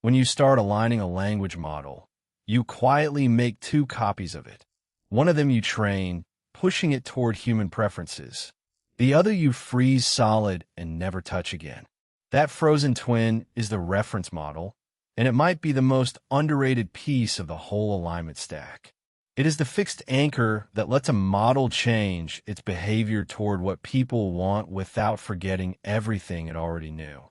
When you start aligning a language model, you quietly make two copies of it. One of them you train, pushing it toward human preferences. The other you freeze solid and never touch again. That frozen twin is the reference model, and it might be the most underrated piece of the whole alignment stack. It is the fixed anchor that lets a model change its behavior toward what people want without forgetting everything it already knew.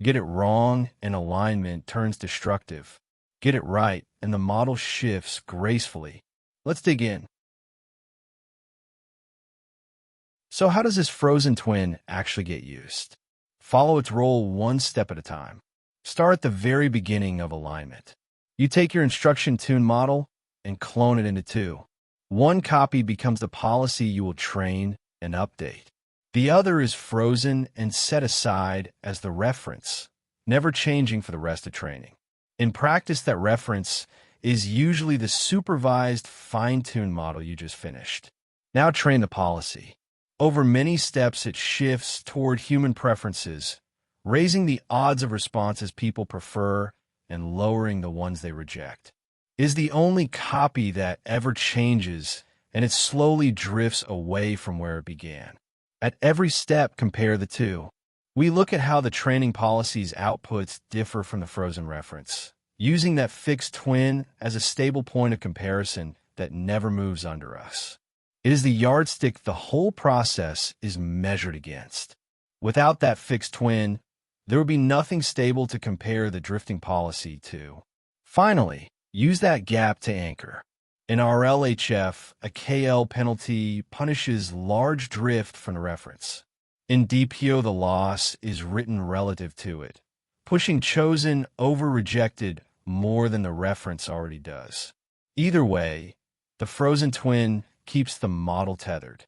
Get it wrong, and alignment turns destructive. Get it right, and the model shifts gracefully. Let's dig in. So how does this frozen twin actually get used? Follow its role one step at a time. Start at the very beginning of alignment. You take your instruction tune model and clone it into two. One copy becomes the policy you will train and update. The other is frozen and set aside as the reference, never changing for the rest of training. In practice, that reference is usually the supervised, fine-tuned model you just finished. Now train the policy. Over many steps, it shifts toward human preferences, raising the odds of responses people prefer and lowering the ones they reject. It is the only copy that ever changes, and it slowly drifts away from where it began. At every step, compare the two. We look at how the training policy's outputs differ from the frozen reference, using that fixed twin as a stable point of comparison that never moves under us. It is the yardstick the whole process is measured against. Without that fixed twin, there would be nothing stable to compare the drifting policy to. Finally, use that gap to anchor. In RLHF, a KL penalty punishes large drift from the reference. In DPO, the loss is written relative to it, pushing chosen over rejected more than the reference already does. Either way, the frozen twin keeps the model tethered.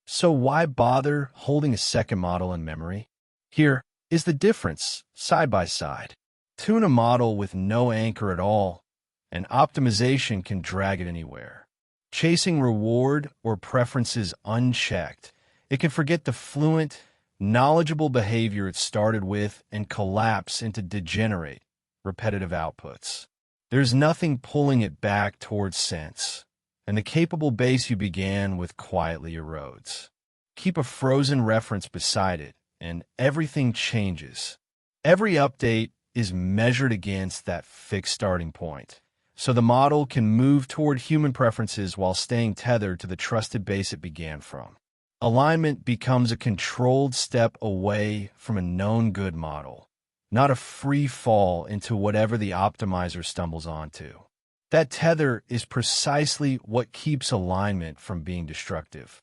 So why bother holding a second model in memory? Here is the difference, side by side. Tune a model with no anchor at all, and optimization can drag it anywhere. Chasing reward or preferences unchecked, it can forget the fluent, knowledgeable behavior it started with and collapse into degenerate, repetitive outputs. There's nothing pulling it back towards sense, and the capable base you began with quietly erodes. Keep a frozen reference beside it, and everything changes. Every update is measured against that fixed starting point, so the model can move toward human preferences while staying tethered to the trusted base it began from. Alignment becomes a controlled step away from a known good model, not a free fall into whatever the optimizer stumbles onto. That tether is precisely what keeps alignment from being destructive.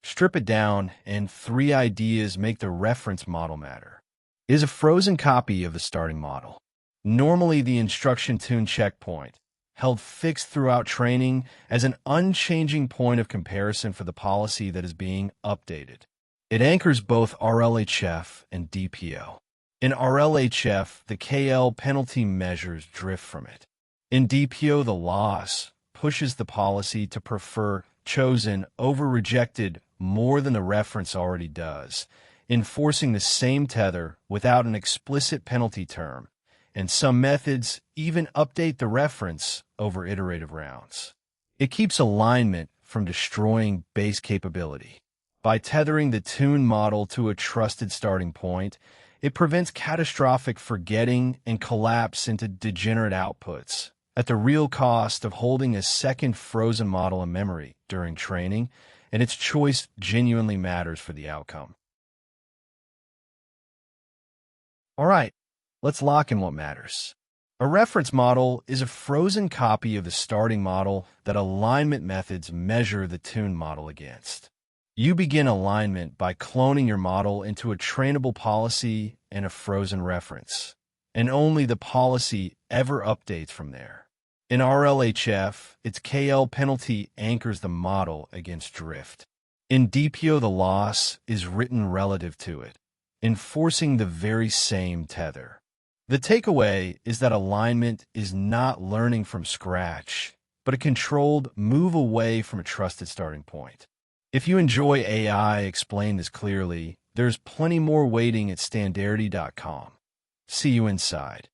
Strip it down, and three ideas make the reference model matter. It is a frozen copy of the starting model. Normally the instruction tune checkpoint, held fixed throughout training as an unchanging point of comparison for the policy that is being updated. It anchors both RLHF and DPO. In RLHF, the KL penalty measures drift from it. In DPO, the loss pushes the policy to prefer chosen over rejected more than the reference already does, enforcing the same tether without an explicit penalty term, and some methods even update the reference over iterative rounds. It keeps alignment from destroying base capability. By tethering the tune model to a trusted starting point, it prevents catastrophic forgetting and collapse into degenerate outputs, at the real cost of holding a second frozen model in memory during training, and its choice genuinely matters for the outcome. All right, let's lock in what matters. A reference model is a frozen copy of the starting model that alignment methods measure the tune model against. You begin alignment by cloning your model into a trainable policy and a frozen reference, and only the policy ever updates from there. In RLHF, its KL penalty anchors the model against drift. In DPO, the loss is written relative to it, enforcing the very same tether. The takeaway is that alignment is not learning from scratch, but a controlled move away from a trusted starting point. If you enjoy AI explained as clearly, there's plenty more waiting at standardy.com. See you inside.